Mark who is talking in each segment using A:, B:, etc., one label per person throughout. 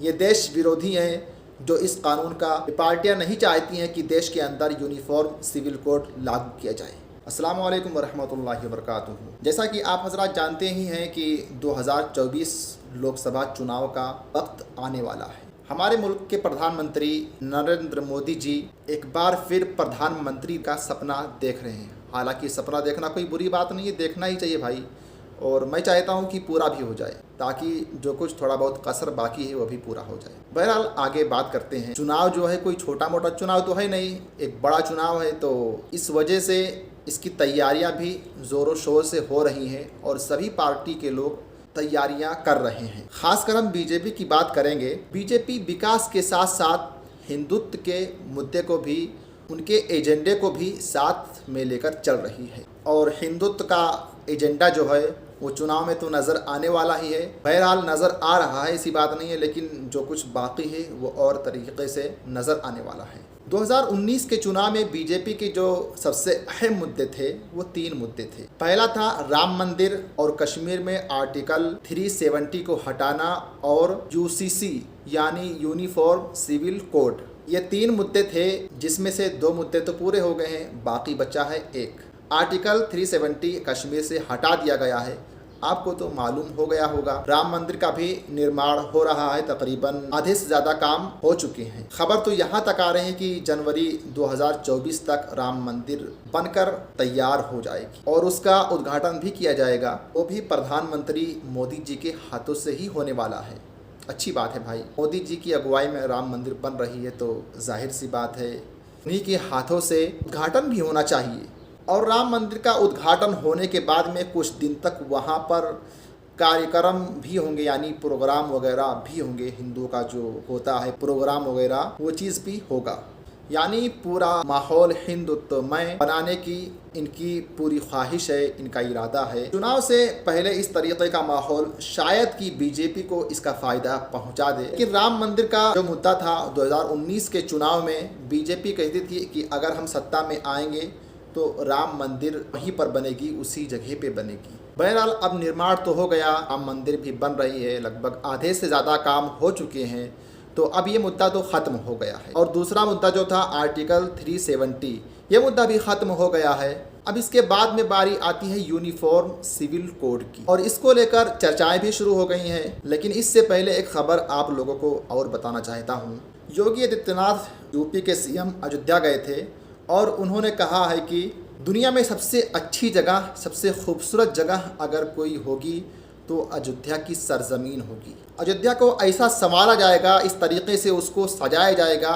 A: ये देश विरोधी हैं जो इस कानून का पार्टियां नहीं चाहती हैं कि देश के अंदर यूनिफॉर्म सिविल कोड लागू किया जाए। अस्सलाम वालेकुम वरहमतुल्लाहि वबरकातुहू। जैसा कि आप हजरात जानते ही हैं कि 2024 लोकसभा चुनाव का वक्त आने वाला है। हमारे मुल्क के प्रधानमंत्री नरेंद्र मोदी जी एक बार फिर प्रधानमंत्री का सपना देख रहे हैं। हालांकि सपना देखना कोई बुरी बात नहीं है, देखना ही चाहिए भाई, और मैं चाहता हूं कि पूरा भी हो जाए ताकि जो कुछ थोड़ा बहुत कसर बाकी है वो भी पूरा हो जाए। बहरहाल आगे बात करते हैं। चुनाव जो है कोई छोटा मोटा चुनाव तो है नहीं, एक बड़ा चुनाव है, तो इस वजह से इसकी तैयारियां भी ज़ोरों शोर से हो रही हैं और सभी पार्टी के लोग तैयारियां कर रहे हैं। खासकर हम बीजेपी की बात करेंगे। बीजेपी विकास के साथ साथ हिंदुत्व के मुद्दे को भी, उनके एजेंडे को भी साथ में लेकर चल रही है और हिंदुत्व का एजेंडा जो है वो चुनाव में तो नज़र आने वाला ही है। बहरहाल नज़र आ रहा है, ऐसी बात नहीं है, लेकिन जो कुछ बाकी है वो और तरीके से नज़र आने वाला है। 2019 के चुनाव में बीजेपी के जो सबसे अहम मुद्दे थे वो 3 मुद्दे थे। पहला था राम मंदिर और कश्मीर में आर्टिकल 370 को हटाना और यूसीसी यानी यूनिफॉर्म सिविल कोड। ये 3 मुद्दे थे जिसमें से 2 मुद्दे तो पूरे हो गए हैं, बाकी बचा है एक। आर्टिकल 370 कश्मीर से हटा दिया गया है। आपको तो मालूम हो गया होगा। राम मंदिर का भी निर्माण हो रहा है, तकरीबन आधे से ज़्यादा काम हो चुके हैं। खबर तो यहाँ तक आ रहे हैं कि जनवरी 2024 तक राम मंदिर बनकर तैयार हो जाएगी और उसका उद्घाटन भी किया जाएगा। वो भी प्रधानमंत्री मोदी जी के हाथों से ही होने वाला है। अच्छी बात है भाई, मोदी जी की अगुवाई में राम मंदिर बन रही है तो जाहिर सी बात है उन्हीं के हाथों से उद्घाटन भी होना चाहिए। और राम मंदिर का उद्घाटन होने के बाद में कुछ दिन तक वहाँ पर कार्यक्रम भी होंगे, यानी प्रोग्राम वगैरह भी होंगे। हिंदुओं का जो होता है प्रोग्राम वगैरह वो चीज़ भी होगा, यानी पूरा माहौल हिंदुत्वमय बनाने की इनकी पूरी ख्वाहिश है, इनका इरादा है। चुनाव से पहले इस तरीके का माहौल शायद कि बीजेपी को इसका फ़ायदा पहुंचा दे। लेकिन राम मंदिर का जो मुद्दा था 2019 के चुनाव में बीजेपी कहती थी कि अगर हम सत्ता में आएंगे तो राम मंदिर वहीं पर बनेगी, उसी जगह पे बनेगी। बहरहाल अब निर्माण तो हो गया, राम मंदिर भी बन रही है, लगभग आधे से ज़्यादा काम हो चुके हैं, तो अब ये मुद्दा तो ख़त्म हो गया है। और दूसरा मुद्दा जो था आर्टिकल 370, ये मुद्दा भी ख़त्म हो गया है। अब इसके बाद में बारी आती है यूनिफॉर्म सिविल कोड की और इसको लेकर चर्चाएं भी शुरू हो गई हैं। लेकिन इससे पहले एक खबर आप लोगों को और बताना चाहता हूँ। योगी आदित्यनाथ यूपी के सीएम अयोध्या गए थे और उन्होंने कहा है कि दुनिया में सबसे अच्छी जगह, सबसे खूबसूरत जगह अगर कोई होगी तो अयोध्या की सरजमीन होगी। अयोध्या को ऐसा संवारा जाएगा, इस तरीके से उसको सजाया जाएगा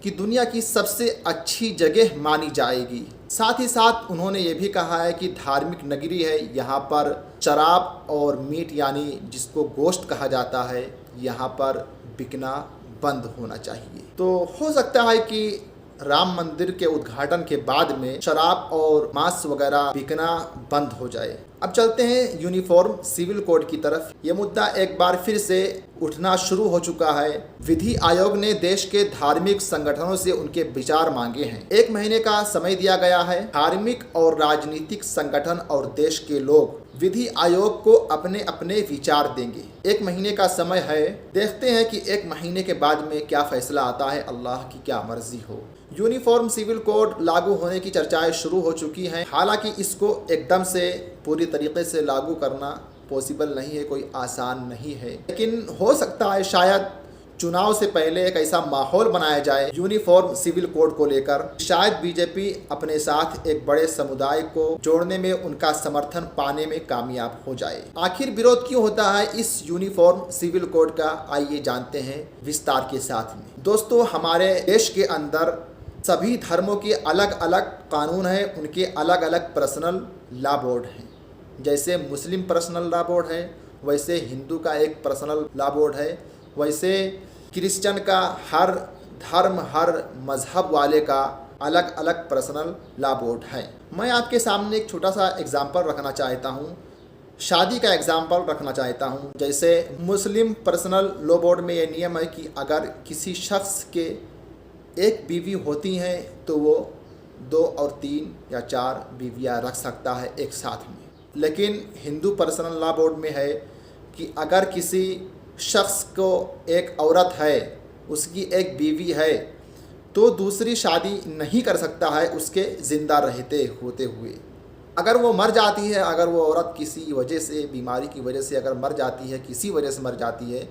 A: कि दुनिया की सबसे अच्छी जगह मानी जाएगी। साथ ही साथ उन्होंने ये भी कहा है कि धार्मिक नगरी है, यहाँ पर शराब और मीट यानी जिसको गोश्त कहा जाता है, यहाँ पर बिकना बंद होना चाहिए। तो हो सकता है कि राम मंदिर के उद्घाटन के बाद में शराब और मांस वगैरह बिकना बंद हो जाए। अब चलते हैं यूनिफॉर्म सिविल कोड की तरफ। ये मुद्दा एक बार फिर से उठना शुरू हो चुका है। विधि आयोग ने देश के धार्मिक संगठनों से उनके विचार मांगे हैं। 1 महीने का समय दिया गया है। धार्मिक और राजनीतिक संगठन और देश के लोग विधि आयोग को अपने अपने विचार देंगे। 1 महीने का समय है, देखते हैं कि 1 महीने के बाद में क्या फैसला आता है। अल्लाह की क्या मर्जी हो। यूनिफॉर्म सिविल कोड लागू होने की चर्चाएं शुरू हो चुकी हैं। हालांकि इसको एकदम से पूरी तरीके से लागू करना पॉसिबल नहीं है, कोई आसान नहीं है, लेकिन हो सकता है शायद चुनाव से पहले एक ऐसा माहौल बनाया जाए यूनिफॉर्म सिविल कोड को लेकर, शायद बीजेपी अपने साथ एक बड़े समुदाय को जोड़ने में, उनका समर्थन पाने में कामयाब हो जाए। आखिर विरोध क्यों होता है इस यूनिफॉर्म सिविल कोड का, आइए जानते हैं विस्तार के साथ में। दोस्तों, हमारे देश के अंदर सभी धर्मों के अलग अलग कानून हैं, उनके अलग अलग पर्सनल लॉ बोर्ड हैं। जैसे मुस्लिम पर्सनल लॉ बोर्ड है, वैसे हिंदू का एक पर्सनल लॉ बोर्ड है, वैसे क्रिश्चियन का, हर धर्म हर मज़हब वाले का अलग अलग पर्सनल लॉ बोर्ड है। मैं आपके सामने एक छोटा सा एग्जाम्पल रखना चाहता हूँ, शादी का एग्जाम्पल रखना चाहता हूँ। जैसे मुस्लिम पर्सनल लॉ बोर्ड में ये नियम है कि अगर किसी शख्स के 1 बीवी होती हैं तो वो 2 और 3 या 4 बीवियाँ रख सकता है एक साथ में। लेकिन हिंदू पर्सनल लॉ बोर्ड में है कि अगर किसी शख्स को एक औरत है, उसकी एक बीवी है, तो दूसरी शादी नहीं कर सकता है उसके ज़िंदा रहते होते हुए। अगर वो मर जाती है, अगर वो औरत किसी वजह से, बीमारी की वजह से अगर मर जाती है, किसी वजह से मर जाती है,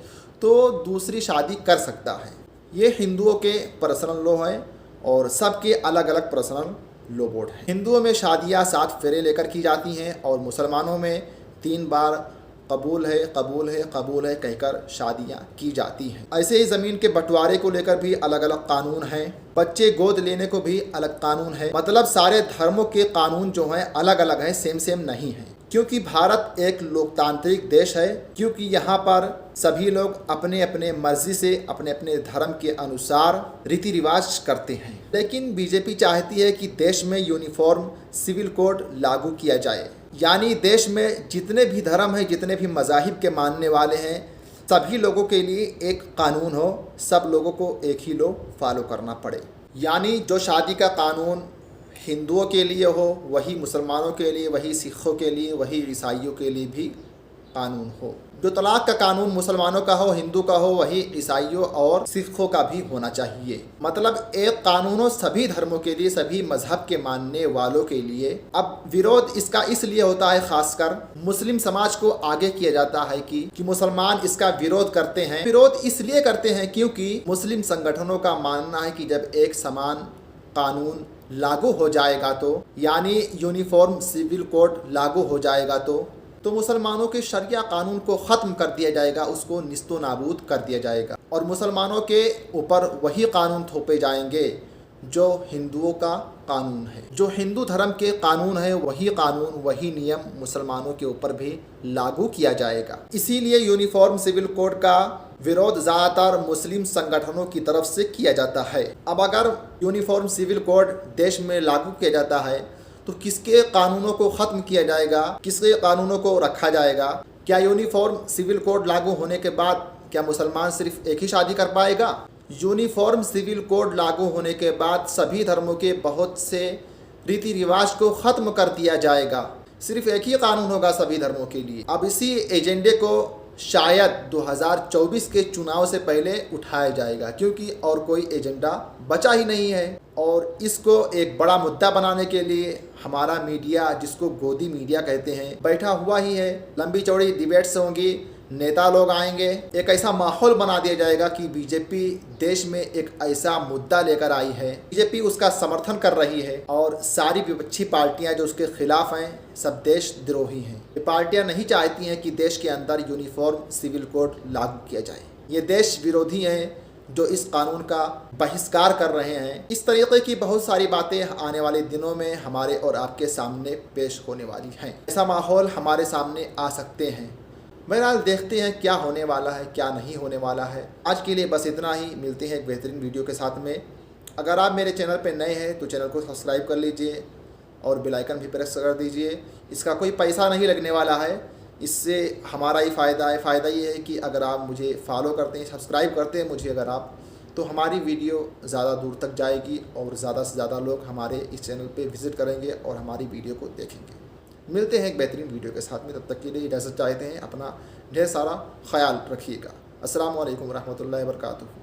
A: तो दूसरी शादी कर सकता है। ये हिंदुओं के पर्सनल लॉ है और सबके अलग अलग पर्सनल लॉ बोर्ड है। हिंदुओं में शादियाँ 7 फेरे लेकर की जाती हैं और मुसलमानों में 3 बार कबूल है, कबूल है, कबूल है कहकर शादियाँ की जाती हैं। ऐसे ही ज़मीन के बंटवारे को लेकर भी अलग अलग कानून हैं। बच्चे गोद लेने को भी अलग कानून है। मतलब सारे धर्मों के कानून जो हैं अलग अलग हैं, सेम नहीं हैं। क्योंकि भारत एक लोकतांत्रिक देश है, क्योंकि यहाँ पर सभी लोग अपने अपने मर्जी से अपने अपने धर्म के अनुसार रीति रिवाज करते हैं। लेकिन बीजेपी चाहती है कि देश में यूनिफॉर्म सिविल कोड लागू किया जाए, यानी देश में जितने भी धर्म हैं, जितने भी मज़ाहिब के मानने वाले हैं, सभी लोगों के लिए एक कानून हो, सब लोगों को एक ही लो फॉलो करना पड़े। यानी जो शादी का कानून हिंदुओं के लिए हो वही मुसलमानों के लिए, वही सिखों के लिए, वही ईसाइयों के लिए भी कानून हो। जो तलाक का कानून मुसलमानों का हो, हिंदू का हो, वही ईसाइयों और सिखों का भी होना चाहिए। मतलब एक कानून हो सभी धर्मों के लिए, सभी मजहब के मानने वालों के लिए। अब विरोध इसका इसलिए होता है, खासकर मुस्लिम समाज को आगे किया जाता है कि मुसलमान इसका विरोध करते हैं। विरोध इसलिए करते हैं क्योंकि मुस्लिम संगठनों का मानना है कि जब एक समान कानून लागू हो जाएगा, तो यानी यूनिफॉर्म सिविल कोड लागू हो जाएगा, तो मुसलमानों के शरिया कानून को ख़त्म कर दिया जाएगा, उसको निस्तो नाबूद कर दिया जाएगा और मुसलमानों के ऊपर वही कानून थोपे जाएंगे जो हिंदुओं का कानून है। जो हिंदू धर्म के कानून है वही कानून, वही नियम मुसलमानों के ऊपर भी लागू किया जाएगा। इसीलिए यूनिफॉर्म सिविल कोड का विरोध ज़्यादातर मुस्लिम संगठनों की तरफ से किया जाता है। अब अगर यूनिफॉर्म सिविल कोड देश में लागू किया जाता है तो किसके कानूनों को ख़त्म किया जाएगा, किसके कानूनों को रखा जाएगा? क्या यूनिफॉर्म सिविल कोड लागू होने के बाद क्या मुसलमान सिर्फ एक ही शादी कर पाएगा? यूनिफॉर्म सिविल कोड लागू होने के बाद सभी धर्मों के बहुत से रीति रिवाज को ख़त्म कर दिया जाएगा। सिर्फ एक ही कानून होगा सभी धर्मों के लिए। अब इसी एजेंडे को शायद 2024 के चुनाव से पहले उठाया जाएगा, क्योंकि और कोई एजेंडा बचा ही नहीं है। और इसको एक बड़ा मुद्दा बनाने के लिए हमारा मीडिया, जिसको गोदी मीडिया कहते हैं, बैठा हुआ ही है। लंबी चौड़ी डिबेट्स होंगी, नेता लोग आएंगे, एक ऐसा माहौल बना दिया जाएगा कि बीजेपी देश में एक ऐसा मुद्दा लेकर आई है, बीजेपी उसका समर्थन कर रही है और सारी विपक्षी पार्टियां जो उसके खिलाफ हैं सब देशद्रोही हैं। ये पार्टियां नहीं चाहती हैं कि देश के अंदर यूनिफॉर्म सिविल कोड लागू किया जाए। ये देश विरोधी हैं जो इस कानून का बहिष्कार कर रहे हैं। इस तरीके की बहुत सारी बातें आने वाले दिनों में हमारे और आपके सामने पेश होने वाली हैं। ऐसा माहौल हमारे सामने आ सकते हैं। बहरहाल देखते हैं क्या होने वाला है, क्या नहीं होने वाला है। आज के लिए बस इतना ही। मिलते हैं एक बेहतरीन वीडियो के साथ में। अगर आप मेरे चैनल पर नए हैं तो चैनल को सब्सक्राइब कर लीजिए और बेल आइकन भी प्रेस कर दीजिए। इसका कोई पैसा नहीं लगने वाला है, इससे हमारा ही फ़ायदा है। फ़ायदा ये है कि अगर आप मुझे फॉलो करते हैं, सब्सक्राइब करते हैं मुझे अगर आप, तो हमारी वीडियो ज़्यादा दूर तक जाएगी और ज़्यादा से ज़्यादा लोग हमारे इस चैनल पे विज़िट करेंगे और हमारी वीडियो को देखेंगे। मिलते हैं एक बेहतरीन वीडियो के साथ में। तब तक के लिए इजाज़त चाहते हैं। अपना ढेर सारा ख्याल रखिएगा। अस्सलाम वालेकुम रहमतुल्लाहि व बरकातुहू।